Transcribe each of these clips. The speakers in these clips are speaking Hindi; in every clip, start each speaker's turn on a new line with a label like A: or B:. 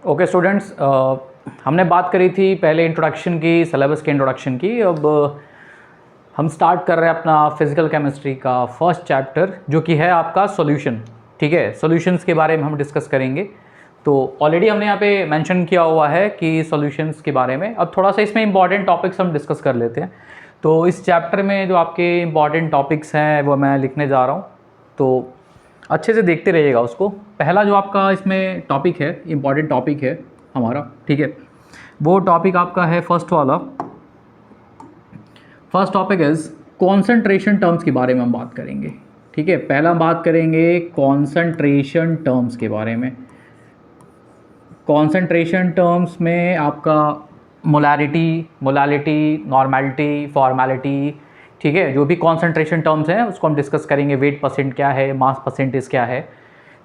A: ओके स्टूडेंट्स, हमने बात करी थी पहले इंट्रोडक्शन की, सिलेबस के इंट्रोडक्शन की। अब हम स्टार्ट कर रहे हैं अपना फिजिकल केमिस्ट्री का फर्स्ट चैप्टर, जो कि है आपका सॉल्यूशन। ठीक है, सॉल्यूशंस के बारे में हम डिस्कस करेंगे। तो ऑलरेडी हमने यहाँ पे मेंशन किया हुआ है कि सॉल्यूशंस के बारे में। अब थोड़ा सा इसमें इंपॉर्टेंट टॉपिक्स हम डिस्कस कर लेते हैं। तो इस चैप्टर में जो आपके इंपॉर्टेंट टॉपिक्स हैं वो मैं लिखने जा रहा हूँ, तो अच्छे से देखते रहिएगा उसको। पहला जो आपका इसमें टॉपिक है, इम्पॉर्टेंट टॉपिक है हमारा, ठीक है, वो टॉपिक आपका है फर्स्ट वाला। First topic is concentration terms के बारे में हम बात करेंगे। ठीक है, पहला हम बात करेंगे कॉन्सेंट्रेशन टर्म्स के बारे में। कॉन्सेंट्रेशन टर्म्स में आपका मोलारिटी, नॉर्मेलिटी, फॉर्मेलिटी, ठीक है, जो भी कॉन्सेंट्रेशन टर्म्स हैं उसको हम डिस्कस करेंगे। वेट परसेंट क्या है, मास परसेंटेज क्या है।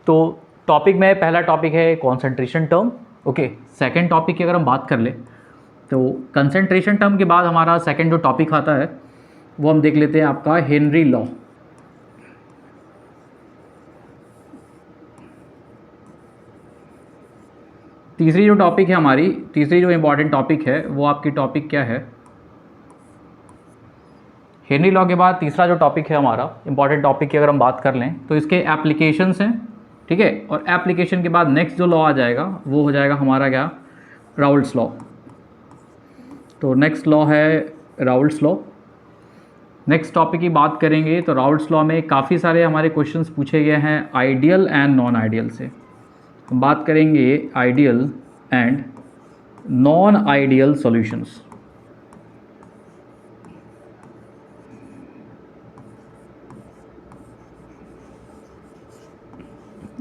A: तो टॉपिक में पहला टॉपिक है concentration term. Okay, second topic की अगर हम बात कर ले तो कंसेंट्रेशन टर्म के बाद हमारा सेकंड जो टॉपिक आता है वो हम देख लेते हैं आपका हेनरी लॉ। तीसरी जो टॉपिक है हमारी, तीसरी जो इम्पॉर्टेंट टॉपिक है वो आपकी टॉपिक क्या है, हेनरी लॉ के बाद तीसरा जो टॉपिक है हमारा इंपॉर्टेंट टॉपिक की अगर हम बात कर लें तो इसके एप्लीकेशंस हैं। ठीक है, और एप्लीकेशन के बाद नेक्स्ट जो लॉ आ जाएगा वो हो जाएगा हमारा क्या, राउल्ट्स लॉ। तो नेक्स्ट लॉ है राउल्ट्स लॉ। नेक्स्ट टॉपिक की बात करेंगे तो राउल्ट्स लॉ में काफ़ी सारे हमारे क्वेश्चंस पूछे गए हैं आइडियल एंड नॉन आइडियल से। हम बात करेंगे ideal and non ideal solutions.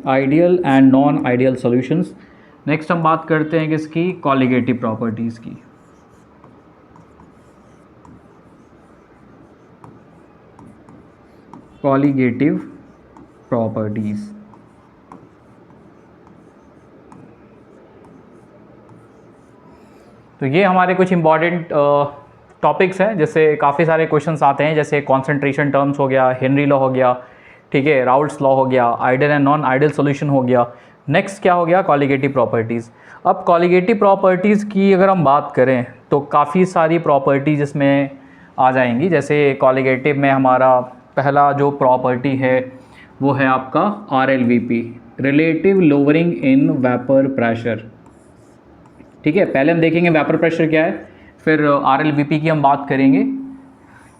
A: Ideal and non ideal solutions. Next हम बात करते हैं किसकी, कॉलिगेटिव प्रॉपर्टीज़ की। Colligative properties. तो ये हमारे कुछ इंपॉर्टेंट टॉपिक्स हैं, जैसे काफ़ी सारे क्वेश्चंस आते हैं, जैसे कॉन्सेंट्रेशन टर्म्स हो गया, हेनरी लॉ हो गया, ठीक है, राउल्ट्स लॉ हो गया, ideal and non ideal solution हो गया। नेक्स्ट क्या हो गया, कॉलिगेटिव प्रॉपर्टीज़। अब कॉलिगेटिव प्रॉपर्टीज़ की अगर हम बात करें तो काफ़ी सारी प्रॉपर्टीज़ इसमें आ जाएंगी। जैसे कॉलिगेटिव में हमारा पहला जो प्रॉपर्टी है वो है आपका RLVP, relative lowering in vapour pressure. ठीक है, पहले हम देखेंगे वेपर प्रेशर क्या है, फिर RLVP की हम बात करेंगे।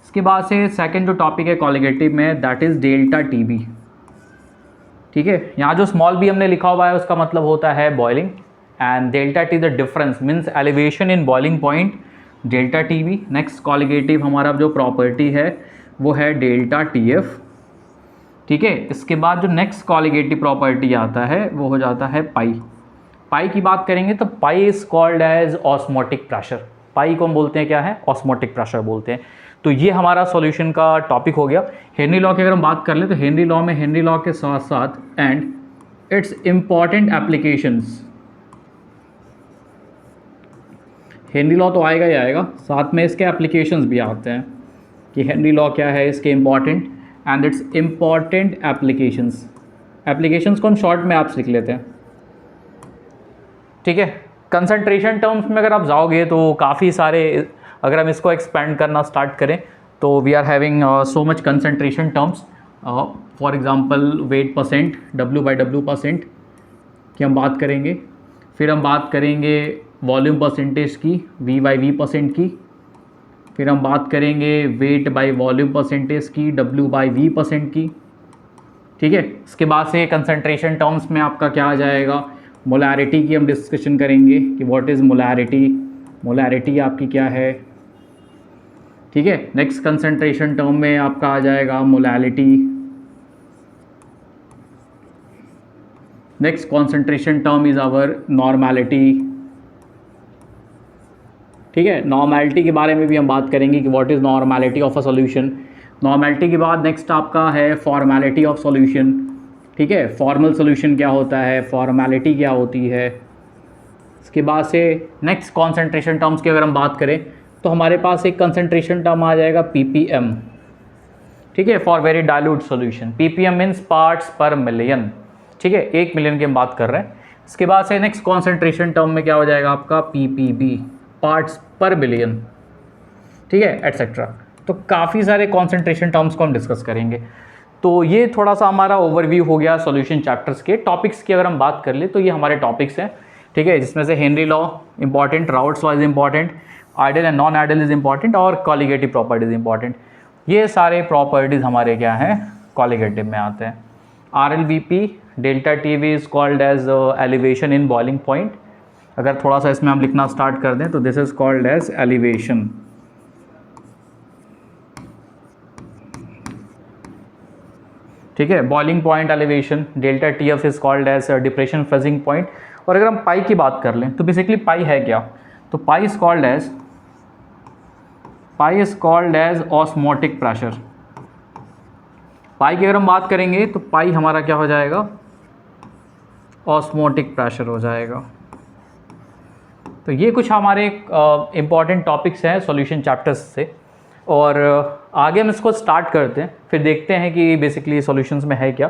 A: इसके बाद से सेकंड जो टॉपिक है कॉलिगेटिव में, दैट इज़ डेल्टा TB। ठीक है, यहाँ जो स्मॉल b हमने लिखा हुआ है उसका मतलब होता है boiling, and delta T the difference means elevation in boiling point, delta TB। Next colligative हमारा जो प्रॉपर्टी है वो है डेल्टा TF। ठीक है, इसके बाद जो नेक्स्ट कॉलिगेटिव प्रॉपर्टी आता है वो हो जाता है पाई। पाई की बात करेंगे तो pi is called as osmotic pressure. Pi को हम बोलते हैं क्या है, ऑस्मोटिक प्रेशर बोलते हैं। तो ये हमारा सॉल्यूशन का टॉपिक हो गया। हेनरी लॉ की अगर हम बात कर लें तो हेनरी लॉ में हेनरी लॉ के साथ साथ and it's important applications, Henry law तो आएगा ही आएगा, साथ में इसके एप्लीकेशंस भी आते हैं कि हेनरी लॉ क्या है, इसके important and it's important applications. Applications को हम शॉर्ट में आप लिख लेते हैं। ठीक है, कंसंट्रेशन टर्म्स में अगर आप जाओगे तो काफ़ी सारे, अगर हम इसको एक्सपेंड करना स्टार्ट करें तो we are having so much concentration terms. For example weight percent, W/W% की हम बात करेंगे। फिर हम बात करेंगे वॉल्यूम परसेंटेज की, V/V% की। फिर हम बात करेंगे वेट बाय वॉल्यूम परसेंटेज की, W/V% की। ठीक है, इसके बाद से कंसंट्रेशन टर्म्स में आपका क्या आ जाएगा, मोलैरिटी की हम डिस्कशन करेंगे कि व्हाट इज़ मोलैरिटी, मोलैरिटी आपकी क्या है। ठीक है, नेक्स्ट कंसंट्रेशन टर्म में आपका आ जाएगा molality. Next concentration term is our normality. ठीक है, नॉर्मेलिटी के बारे में भी हम बात करेंगे कि what is normality of a solution. Normality के बाद नेक्स्ट आपका है फॉर्मेलिटी ऑफ सॉल्यूशन। ठीक है, फॉर्मल सॉल्यूशन क्या होता है, फॉर्मेलिटी क्या होती है। इसके बाद से नेक्स्ट कॉन्सेंट्रेशन टर्म्स की अगर हम बात करें तो हमारे पास एक कंसंट्रेशन टर्म आ जाएगा ppm। ठीक है, for very dilute solution. ppm means parts पर मिलियन। ठीक है, 1 मिलियन की हम बात कर रहे हैं। इसके बाद से नेक्स्ट कॉन्सेंट्रेशन टर्म में क्या हो जाएगा आपका ppb, पार्ट्स पर बिलियन, ठीक है, एटसेट्रा। तो काफ़ी सारे कॉन्सेंट्रेशन टर्म्स को हम डिस्कस करेंगे। तो ये थोड़ा सा हमारा ओवरव्यू हो गया सॉल्यूशन चैप्टर्स के। टॉपिक्स की अगर हम बात कर ले तो ये हमारे टॉपिक्स हैं, ठीक है, जिसमें से Henry law important, Raoult's law is important, ideal and non ideal is important, और कॉलिगेटिव प्रॉपर्टीज इंपॉर्टेंट। ये सारे प्रॉपर्टीज हमारे क्या हैं, कॉलिगेटिव में आते हैं। RLBP delta TV is called as elevation in boiling point. अगर थोड़ा सा इसमें हम लिखना स्टार्ट कर दें तो this is called as elevation, ठीक है, boiling point elevation. Delta TF is called as depression freezing point. और अगर हम पाई की बात कर लें तो बेसिकली पाई है क्या, तो pi is called as osmotic pressure. Pi की अगर हम बात करेंगे तो पाई हमारा क्या हो जाएगा, ऑस्मोटिक प्रेशर हो जाएगा। तो ये कुछ हमारे इम्पॉर्टेंट टॉपिक्स हैं सॉल्यूशन चैप्टर्स से, और आगे हम इसको स्टार्ट करते हैं, फिर देखते हैं कि बेसिकली सॉल्यूशंस में है क्या।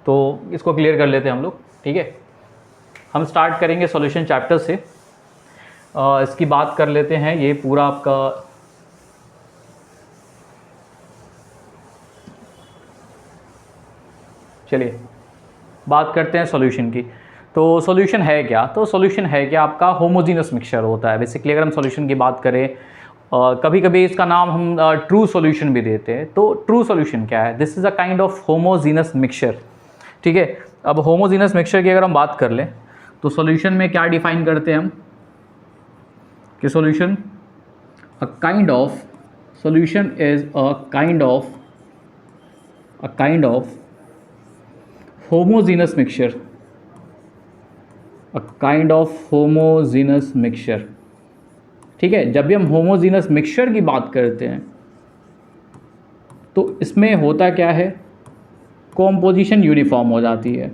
A: तो इसको क्लियर कर लेते हैं हम लोग, ठीक है। हम स्टार्ट करेंगे सॉल्यूशन चैप्टर से। इसकी बात कर लेते हैं, ये पूरा आपका चलिए बात करते हैं सॉल्यूशन की। तो सॉल्यूशन है क्या, तो सॉल्यूशन है क्या आपका होमोजीनस मिक्सचर होता है बेसिकली। अगर हम सॉल्यूशन की बात करें, कभी कभी इसका नाम हम ट्रू सॉल्यूशन भी देते हैं। तो ट्रू सॉल्यूशन क्या है, this is a kind of homogeneous mixture, ठीक है। अब होमोजीनस मिक्सचर की अगर हम बात कर लें तो सॉल्यूशन में क्या डिफाइन करते हैं हम, कि solution a kind of, solution is a kind of homogeneous mixture, a kind of homogeneous mixture, ठीक है। जब भी हम होमोजीनस मिक्सचर की बात करते हैं तो इसमें होता क्या है, कॉम्पोजिशन यूनिफॉर्म हो जाती है,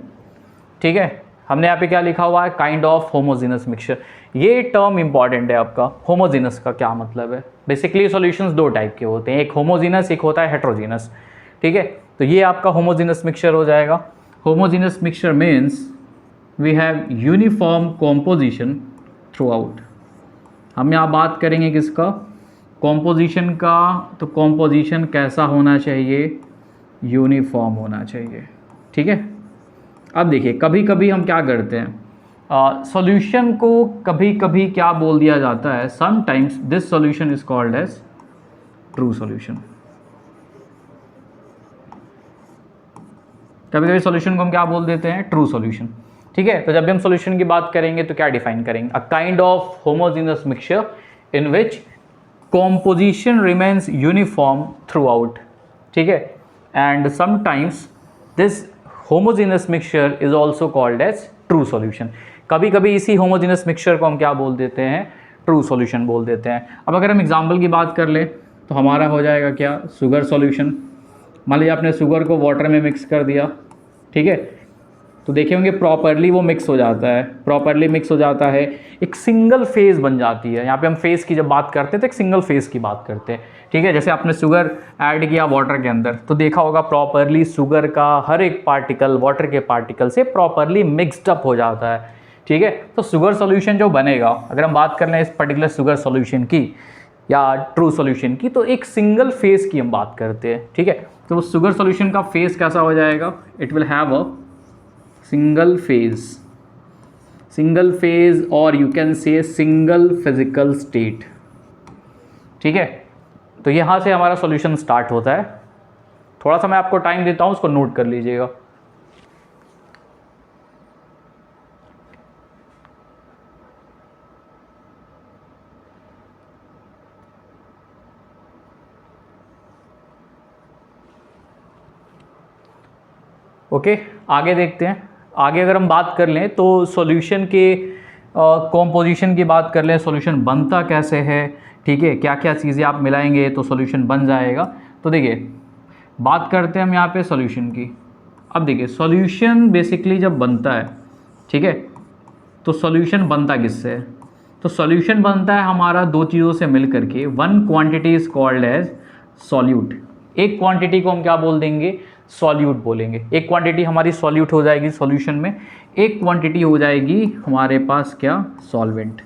A: ठीक है। हमने यहाँ पे क्या लिखा हुआ है, काइंड ऑफ होमोजीनस मिक्सचर। ये टर्म इंपॉर्टेंट है आपका। होमोजीनस का क्या मतलब है, बेसिकली सॉल्यूशंस दो टाइप के होते हैं, एक होमोजीनस, एक होता है हेट्रोजीनस, ठीक है। तो ये आपका होमोजीनस मिक्सचर हो जाएगा। Homogeneous mixture means we have uniform composition throughout. हम यहाँ बात करेंगे किसका, कॉम्पोजिशन का। तो कॉम्पोजिशन कैसा होना चाहिए, यूनिफॉर्म होना चाहिए, ठीक है। अब देखिए कभी कभी हम क्या करते हैं, सॉल्यूशन को कभी कभी क्या बोल दिया जाता है, sometimes this solution is called as true solution. कभी कभी सॉल्यूशन को हम क्या बोल देते हैं, ट्रू सॉल्यूशन, ठीक है। तो जब भी हम सॉल्यूशन की बात करेंगे तो क्या डिफाइन करेंगे, a kind of homogeneous mixture in which composition remains uniform throughout, ठीक है। And sometimes this homogeneous mixture is also called as true solution. कभी कभी इसी होमोजीनस मिक्सचर को हम क्या बोल देते हैं, ट्रू सॉल्यूशन बोल देते हैं। अब अगर हम एग्जाम्पल की बात कर लें तो हमारा हो जाएगा क्या, शुगर सॉल्यूशन। मान लीजिए आपने शुगर को वाटर में मिक्स कर दिया, ठीक है, तो देखे होंगे प्रॉपरली वो मिक्स हो जाता है, प्रॉपरली मिक्स हो जाता है, एक सिंगल फेज बन जाती है। यहाँ पे हम फेज की जब बात करते हैं तो एक सिंगल फेज की बात करते हैं, ठीक है। जैसे आपने शुगर ऐड किया वाटर के अंदर तो देखा होगा प्रॉपरली शुगर का हर एक पार्टिकल वाटर के पार्टिकल से प्रॉपरली मिक्सड अप हो जाता है, ठीक है। तो शुगर सॉल्यूशन जो बनेगा, अगर हम बात कर लें इस पर्टिकुलर शुगर सॉल्यूशन की या ट्रू सॉल्यूशन की, तो एक सिंगल फेज की हम बात करते हैं, ठीक है। तो शुगर सॉल्यूशन का फेज कैसा हो जाएगा, it will have a single phase और you can say single physical state, ठीक है। तो यहाँ से हमारा सॉल्यूशन स्टार्ट होता है। थोड़ा सा मैं आपको टाइम देता हूँ, उसको नोट कर लीजिएगा। ओके, आगे देखते हैं। आगे अगर हम बात कर लें तो सॉल्यूशन के कॉम्पोजिशन की बात कर लें, सॉल्यूशन बनता कैसे है, ठीक है, क्या क्या चीज़ें आप मिलाएंगे तो सॉल्यूशन बन जाएगा। तो देखिए बात करते हैं हम यहाँ पे सॉल्यूशन की। अब देखिए सॉल्यूशन बेसिकली जब बनता है, ठीक है, तो सॉल्यूशन बनता किससे है, तो सॉल्यूशन बनता है हमारा दो चीज़ों से मिल करके। One quantity is called as solute. एक क्वांटिटी को हम क्या बोल देंगे, सॉल्यूट बोलेंगे। एक क्वांटिटी हमारी सॉल्यूट हो जाएगी सॉल्यूशन में, एक क्वांटिटी हो जाएगी हमारे पास क्या, सॉल्वेंट।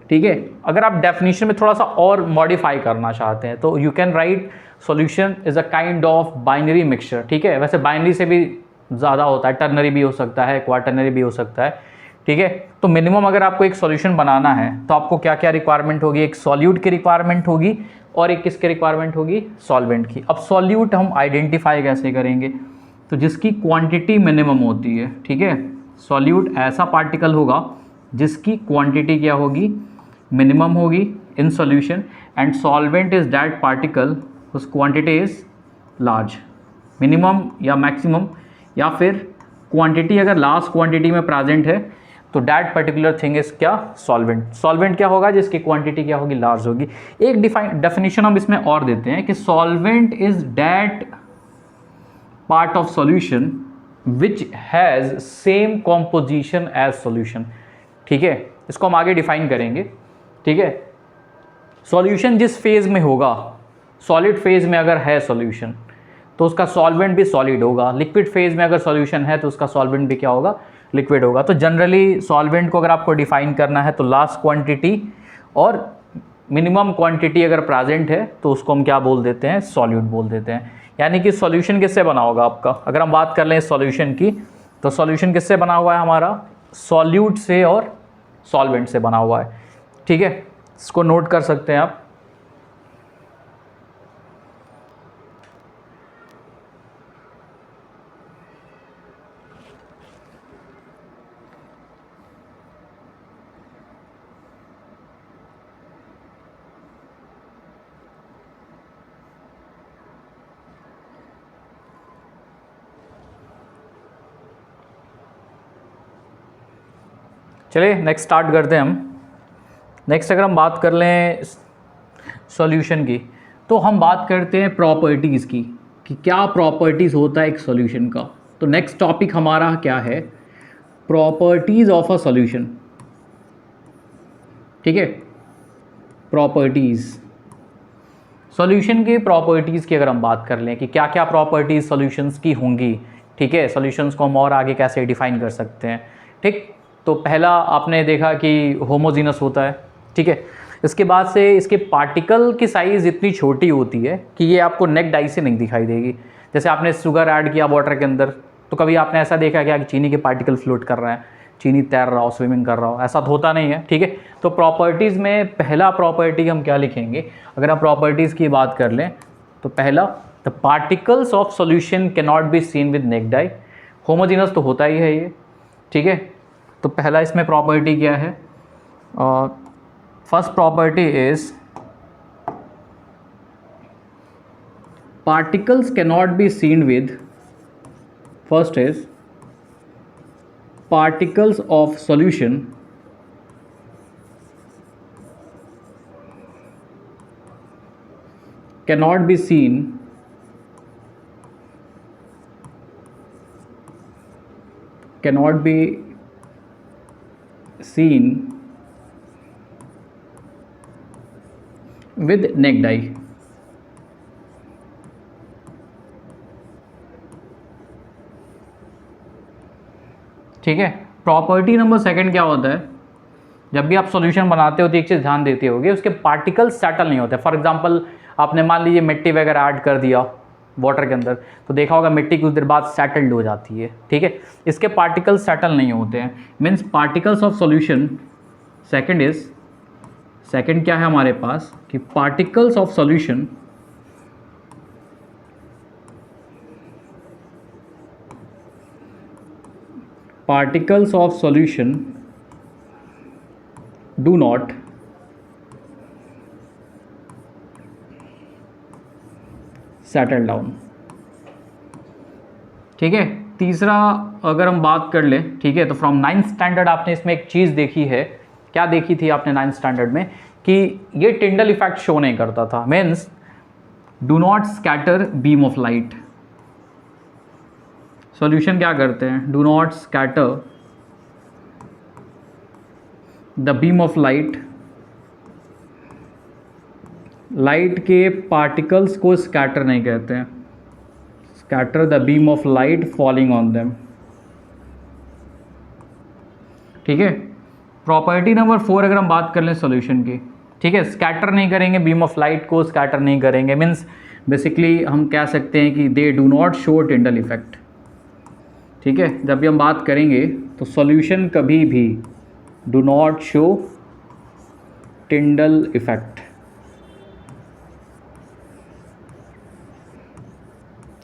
A: ठीक है, अगर आप डेफिनेशन में थोड़ा सा और मॉडिफाई करना चाहते हैं तो you can write solution is a kind of binary mixture. ठीक है, वैसे बाइनरी से भी ज़्यादा होता है, टर्नरी भी हो सकता है, क्वाटर्नरी भी हो सकता है। ठीक है, तो मिनिमम अगर आपको एक सॉल्यूशन बनाना है तो आपको क्या क्या रिक्वायरमेंट होगी, एक सॉल्यूट की रिक्वायरमेंट होगी और एक किसकी रिक्वायरमेंट होगी, सॉल्वेंट की। अब सॉल्यूट हम आइडेंटिफाई कैसे करेंगे, तो जिसकी क्वांटिटी मिनिमम होती है। ठीक है, सॉल्यूट ऐसा पार्टिकल होगा जिसकी क्वांटिटी क्या होगी, मिनिमम होगी in solution, and solvent is that particle उस क्वांटिटी इज लार्ज। मिनिमम या मैक्सिमम या फिर क्वांटिटी अगर लार्ज क्वांटिटी में प्रेजेंट है तो दैट पर्टिकुलर थिंग इज क्या, सॉल्वेंट। सॉल्वेंट क्या होगा, जिसकी क्वांटिटी क्या होगी, लार्ज होगी। एक डेफिनेशन हम इसमें और देते हैं कि solvent is that part of solution which has same composition as solution. ठीक है, इसको हम आगे डिफाइन करेंगे। ठीक है, सॉल्यूशन जिस फेज में होगा, सॉलिड फेज में अगर है सॉल्यूशन तो उसका सॉल्वेंट भी सॉलिड होगा, लिक्विड फेज में अगर सॉल्यूशन है तो उसका सॉल्वेंट भी क्या होगा, लिक्विड होगा। तो जनरली सॉल्वेंट को अगर आपको डिफाइन करना है तो लास्ट क्वांटिटी और मिनिमम क्वांटिटी अगर प्रेजेंट है तो उसको हम क्या बोल देते हैं, सॉल्यूट बोल देते हैं। यानी कि सॉल्यूशन किससे बना होगा आपका, अगर हम बात कर लें सॉल्यूशन की, तो सॉल्यूशन किससे बना हुआ है हमारा, सॉल्यूट से और सॉल्वेंट से बना हुआ है। ठीक है, इसको नोट कर सकते हैं आप। चलिए नेक्स्ट स्टार्ट करते हैं हम। नेक्स्ट अगर हम बात कर लें सॉल्यूशन की, तो हम बात करते हैं प्रॉपर्टीज़ की कि क्या प्रॉपर्टीज़ होता है एक सॉल्यूशन का। तो नेक्स्ट टॉपिक हमारा क्या है, प्रॉपर्टीज़ ऑफ अ सॉल्यूशन। ठीक है, प्रॉपर्टीज़, सॉल्यूशन की प्रॉपर्टीज़ की अगर हम बात कर लें कि क्या क्या प्रॉपर्टीज़ सॉल्यूशंस की होंगी। ठीक है, सॉल्यूशंस को हम और आगे कैसे डिफाइन कर सकते हैं। ठीक, तो पहला आपने देखा कि होमोजीनस होता है। ठीक है, इसके बाद से इसके पार्टिकल की साइज़ इतनी छोटी होती है कि ये आपको नेक डाई से नहीं दिखाई देगी। जैसे आपने शुगर ऐड किया वाटर के अंदर, तो कभी आपने ऐसा देखा क्या कि चीनी के पार्टिकल फ्लोट कर रहे हैं, चीनी तैर रहा हो, स्विमिंग कर रहा हो, ऐसा तो होता नहीं है। ठीक है, तो प्रॉपर्टीज़ में पहला प्रॉपर्टी हम क्या लिखेंगे, अगर हम प्रॉपर्टीज़ की बात कर लें तो पहला, the particles of solution can not be seen with naked eye. Homogeneous तो होता ही है ये। ठीक है, तो पहला इसमें प्रॉपर्टी क्या है, first property is particles can not be seen with, first is particles of solution cannot be seen with neck dye। ठीक है, प्रॉपर्टी नंबर सेकंड क्या होता है, जब भी आप सॉल्यूशन बनाते हो तो एक चीज़ ध्यान देते होगे, उसके पार्टिकल्स सेटल नहीं होते। फॉर एग्जांपल आपने मान लीजिए मिट्टी वगैरह ऐड कर दिया वाटर के अंदर, तो देखा होगा मिट्टी कुछ देर बाद सेटल्ड हो जाती है। ठीक है, इसके पार्टिकल्स सेटल नहीं होते हैं, means particles of solution. Second क्या है हमारे पास कि particles of solution do not settle down। ठीक है, तीसरा अगर हम बात कर ले, ठीक है, तो फ्रॉम 9th स्टैंडर्ड आपने इसमें एक चीज़ देखी है, क्या देखी थी आपने 9th स्टैंडर्ड में, कि ये टिंडल इफेक्ट शो नहीं करता था। Means do not scatter beam of light. Solution क्या करते हैं, do not scatter the beam of light, light के पार्टिकल्स को स्कैटर नहीं कहते हैं। Scatter the beam of light falling on them. ठीक है, प्रॉपर्टी नंबर 4 अगर हम बात कर लें सॉल्यूशन की, ठीक है, स्कैटर नहीं करेंगे बीम ऑफ लाइट को, स्कैटर नहीं करेंगे मीन्स बेसिकली हम कह सकते हैं कि they do not show Tyndall effect. ठीक है, जब भी हम बात करेंगे तो सॉल्यूशन कभी भी do not show Tyndall effect,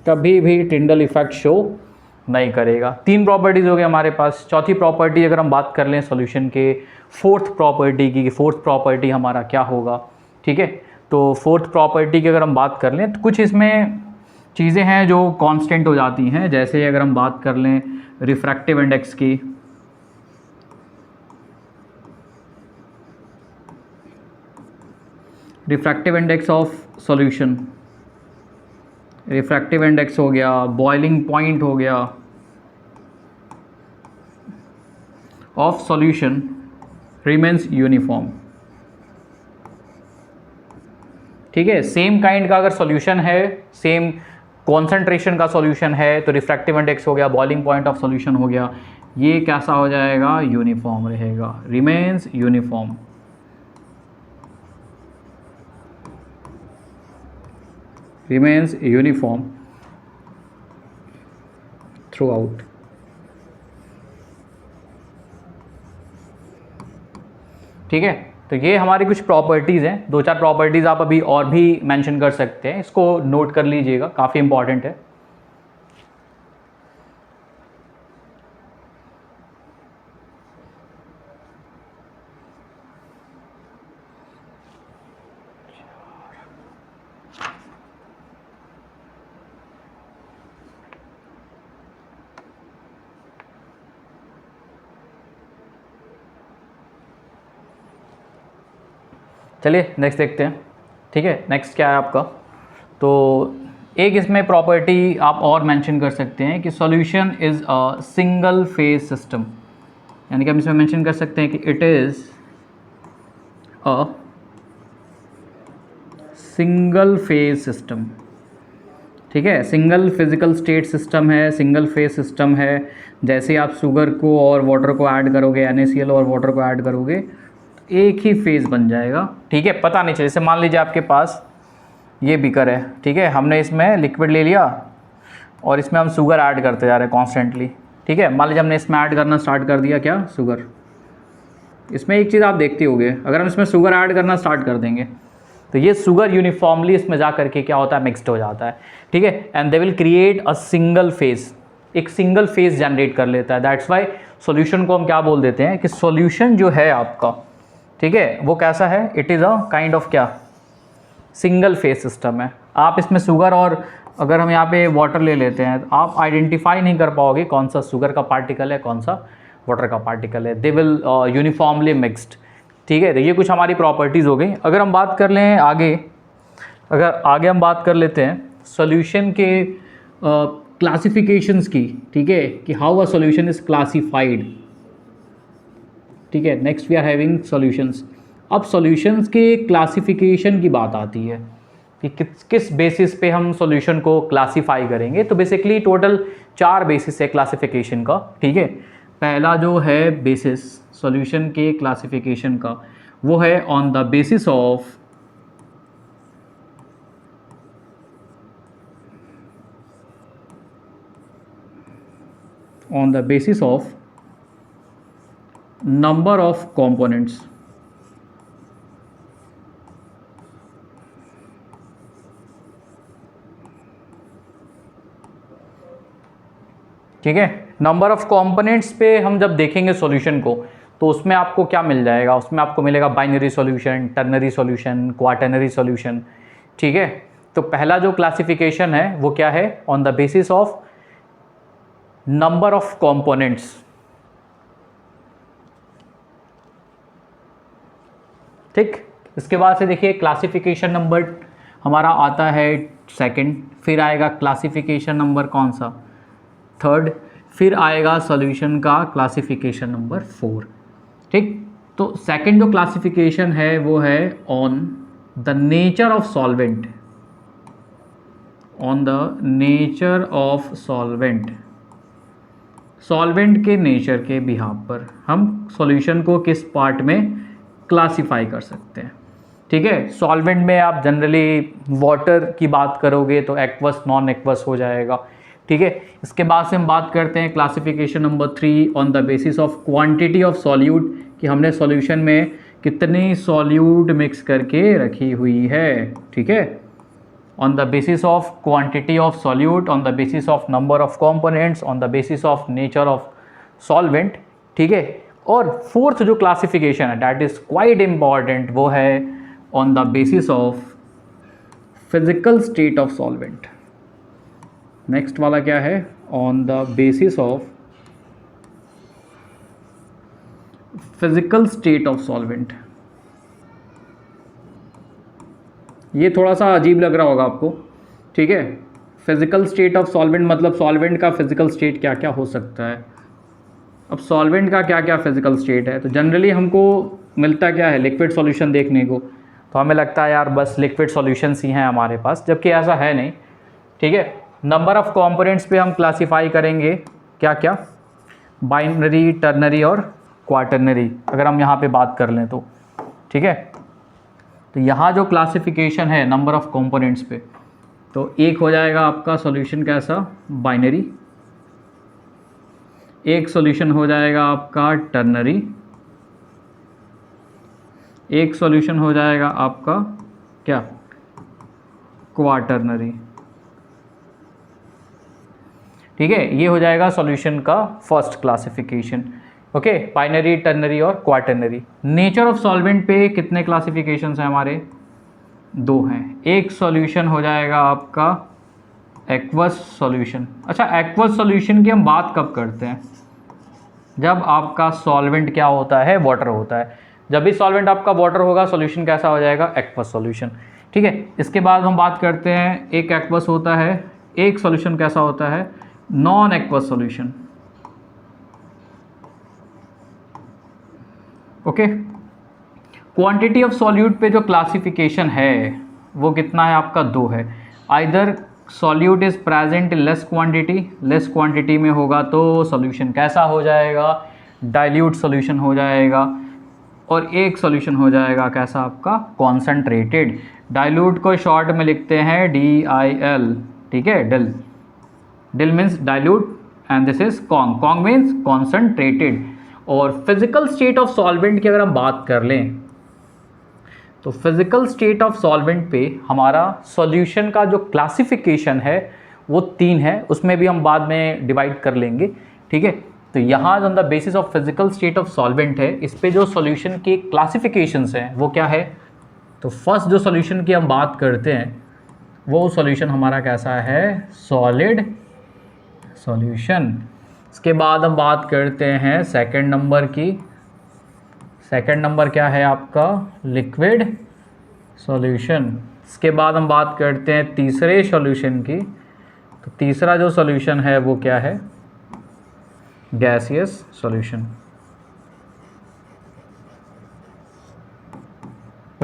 A: कभी भी टिंडल इफेक्ट शो नहीं करेगा। 3 प्रॉपर्टीज़ हो गए हमारे पास। चौथी प्रॉपर्टी अगर हम बात कर लें सॉल्यूशन के फोर्थ प्रॉपर्टी की, फोर्थ प्रॉपर्टी हमारा क्या होगा। ठीक है, तो फोर्थ प्रॉपर्टी की अगर हम बात कर लें तो कुछ इसमें चीज़ें हैं जो कांस्टेंट हो जाती हैं। जैसे अगर हम बात कर लें रिफ्रैक्टिव इंडेक्स की, refractive index of solution, refractive index हो गया, बॉइलिंग पॉइंट हो गया ऑफ सॉल्यूशन रिमेन्स यूनिफॉर्म। ठीक है, सेम काइंड का अगर सॉल्यूशन है, सेम कॉन्सेंट्रेशन का सॉल्यूशन है, तो रिफ्रैक्टिव इंडेक्स हो गया, बॉइलिंग पॉइंट ऑफ सॉल्यूशन हो गया, ये कैसा हो जाएगा, यूनिफॉर्म रहेगा, remains uniform. remains uniform throughout। ठीक है, तो ये हमारी कुछ प्रॉपर्टीज़ हैं। 2-4 प्रॉपर्टीज़ आप अभी और भी मेंशन कर सकते हैं, इसको नोट कर लीजिएगा, काफ़ी इंपॉर्टेंट है। चलिए नेक्स्ट देखते हैं। ठीक है, नेक्स्ट क्या है आपका, तो एक इसमें प्रॉपर्टी आप और मेंशन कर सकते हैं कि solution is a single phase system, यानी कि हम इसमें मेंशन कर सकते हैं कि it is a single phase system. ठीक है, सिंगल फिजिकल स्टेट सिस्टम है, सिंगल फेज सिस्टम है। जैसे आप शुगर को और वाटर को ऐड करोगे, NaCl और वाटर को ऐड करोगे, एक ही फेज़ बन जाएगा। ठीक है, पता नहीं चले, जैसे मान लीजिए आपके पास ये बीकर है, ठीक है, हमने इसमें लिक्विड ले लिया और इसमें हम शुगर ऐड करते जा रहे हैं कॉन्स्टेंटली। ठीक है, मान लीजिए हमने इसमें ऐड करना स्टार्ट कर दिया, क्या, शुगर। इसमें एक चीज़ आप देखते होगे, अगर हम इसमें शुगर ऐड करना स्टार्ट कर देंगे तो ये शुगर यूनिफॉर्मली इसमें जा करके क्या होता है, मिक्सड हो जाता है। ठीक है, and they will create a single phase, एक सिंगल फेज जनरेट कर लेता है। दैट्स वाई सॉल्यूशन को हम क्या बोल देते हैं कि सॉल्यूशन जो है आपका, ठीक है, वो कैसा है, it is a kind of क्या, सिंगल फेज सिस्टम है। आप इसमें शुगर और अगर हम यहाँ पे वाटर ले लेते हैं तो आप आइडेंटिफाई नहीं कर पाओगे कौन सा शुगर का पार्टिकल है, कौन सा वाटर का पार्टिकल है। They will uniformly mixed. ठीक है, तो ये कुछ हमारी प्रॉपर्टीज़ हो गई। अगर हम बात कर लें आगे, अगर आगे हम बात कर लेते हैं सॉल्यूशन के क्लासिफिकेशंस की, ठीक है, कि how a solution is classified. ठीक है, next we are having solutions. अब सॉल्यूशंस के क्लासिफिकेशन की बात आती है कि किस बेसिस पे हम सॉल्यूशन को क्लासिफाई करेंगे। तो बेसिकली टोटल 4 बेसिस है क्लासिफिकेशन का। ठीक है, पहला जो है बेसिस सॉल्यूशन के क्लासिफिकेशन का, वो है on the basis of number of components। ठीक है, नंबर ऑफ कंपोनेंट्स पे हम जब देखेंगे सॉल्यूशन को तो उसमें आपको क्या मिल जाएगा, उसमें आपको मिलेगा binary solution, ternary solution, quaternary solution. ठीक है, तो पहला जो क्लासिफिकेशन है वो क्या है, on the basis of number of components. ठीक, इसके बाद से देखिए क्लासिफिकेशन नंबर हमारा आता है सेकंड, फिर आएगा क्लासिफिकेशन नंबर कौन सा, थर्ड, फिर आएगा सॉल्यूशन का क्लासिफिकेशन नंबर 4। ठीक, तो सेकंड जो क्लासिफिकेशन है वो है on the nature of solvent, on the nature of solvent, solvent के नेचर के बिहाफ पर हम सॉल्यूशन को किस पार्ट में क्लासिफाई कर सकते हैं। ठीक है, सॉल्वेंट में आप जनरली वाटर की बात करोगे तो एक्वस नॉन एक्वस हो जाएगा। ठीक है, इसके बाद से हम बात करते हैं classification number 3 on the basis of quantity of solute, कि हमने सॉल्यूशन में कितनी सॉल्यूट मिक्स करके रखी हुई है। ठीक है, on the basis of quantity of solute, on the basis of number of components, on the basis of nature of solvent। ठीक है, और फोर्थ जो क्लासिफिकेशन है दैट इज क्वाइट इम्पॉर्टेंट, वो है on the basis of physical state of solvent. Next वाला क्या है, on the basis of physical state of solvent. ये थोड़ा सा अजीब लग रहा होगा आपको। ठीक है, फिजिकल स्टेट ऑफ सॉल्वेंट मतलब सॉल्वेंट का फिजिकल स्टेट क्या क्या हो सकता है। अब सॉल्वेंट का क्या क्या फिजिकल स्टेट है, तो जनरली हमको मिलता क्या है, लिक्विड सॉल्यूशन देखने को, तो हमें लगता है यार बस लिक्विड सॉल्यूशंस ही हैं हमारे पास, जबकि ऐसा है नहीं। ठीक है, नंबर ऑफ कंपोनेंट्स पे हम क्लासीफाई करेंगे क्या क्या, बाइनरी, टर्नरी और क्वाटर्नरी, अगर हम यहाँ पे बात कर लें तो। ठीक है, तो यहाँ जो क्लासिफिकेशन है नंबर ऑफ कंपोनेंट्स पे, तो एक हो जाएगा आपका सॉल्यूशन कैसा, बाइनरी, एक सॉल्यूशन हो जाएगा आपका टर्नरी, एक सॉल्यूशन हो जाएगा आपका क्या, क्वाटर्नरी। ठीक है, ये हो जाएगा सॉल्यूशन का first classification. Okay, binary, ternary और क्वाटर्नरी। नेचर ऑफ सॉल्वेंट पे कितने क्लासिफिकेशंस हैं हमारे, 2 हैं। एक सॉल्यूशन हो जाएगा आपका एक्वस सॉल्यूशन। अच्छा, एक्वस सॉल्यूशन की हम बात कब करते हैं, जब आपका सॉल्वेंट क्या होता है, वाटर होता है। जब भी सॉल्वेंट आपका वाटर होगा, सॉल्यूशन कैसा हो जाएगा, एक्वस सॉल्यूशन। ठीक है, इसके बाद हम बात करते हैं, एक एक्वस होता है, एक सॉल्यूशन कैसा होता है, non aqueous solution. Okay, quantity of solute पे जो क्लासिफिकेशन है वो कितना है आपका, 2 है। Either solute is present in less quantity, less quantity में होगा तो सॉल्यूशन कैसा हो जाएगा, डाइल्यूट सॉल्यूशन हो जाएगा, और एक सॉल्यूशन हो जाएगा कैसा आपका, कॉन्सेंट्रेटेड। डाइल्यूट को शॉर्ट में लिखते हैं DIL। ठीक है, dil, dil means dilute and this is conc, conc means concentrated. और फिजिकल स्टेट ऑफ सॉल्वेंट की अगर हम बात कर लें तो फिजिकल स्टेट ऑफ सॉल्वेंट पे हमारा सॉल्यूशन का जो क्लासिफिकेशन है वो 3 है, उसमें भी हम बाद में डिवाइड कर लेंगे। ठीक है, तो यहाँ on the basis of physical state of solvent है, इस पे जो सॉल्यूशन के क्लासिफिकेशंस हैं वो क्या है, तो फर्स्ट जो सॉल्यूशन की हम बात करते हैं वो सॉल्यूशन हमारा कैसा है, सॉलिड सॉल्यूशन। इसके बाद हम बात करते हैं सेकंड नंबर की, सेकंड नंबर क्या है आपका, लिक्विड सॉल्यूशन। इसके बाद हम बात करते हैं तीसरे सॉल्यूशन की, तो तीसरा जो सॉल्यूशन है वो क्या है, गैसियस सॉल्यूशन।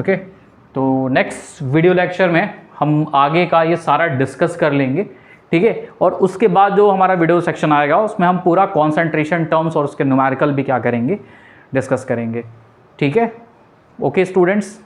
A: ओके, तो नेक्स्ट वीडियो लेक्चर में हम आगे का ये सारा डिस्कस कर लेंगे। ठीक है, और उसके बाद जो हमारा वीडियो सेक्शन आएगा उसमें हम पूरा कॉन्सेंट्रेशन टर्म्स और उसके न्यूमेरिकल भी क्या करेंगे, डिस्कस करेंगे। ठीक है, ओके स्टूडेंट्स।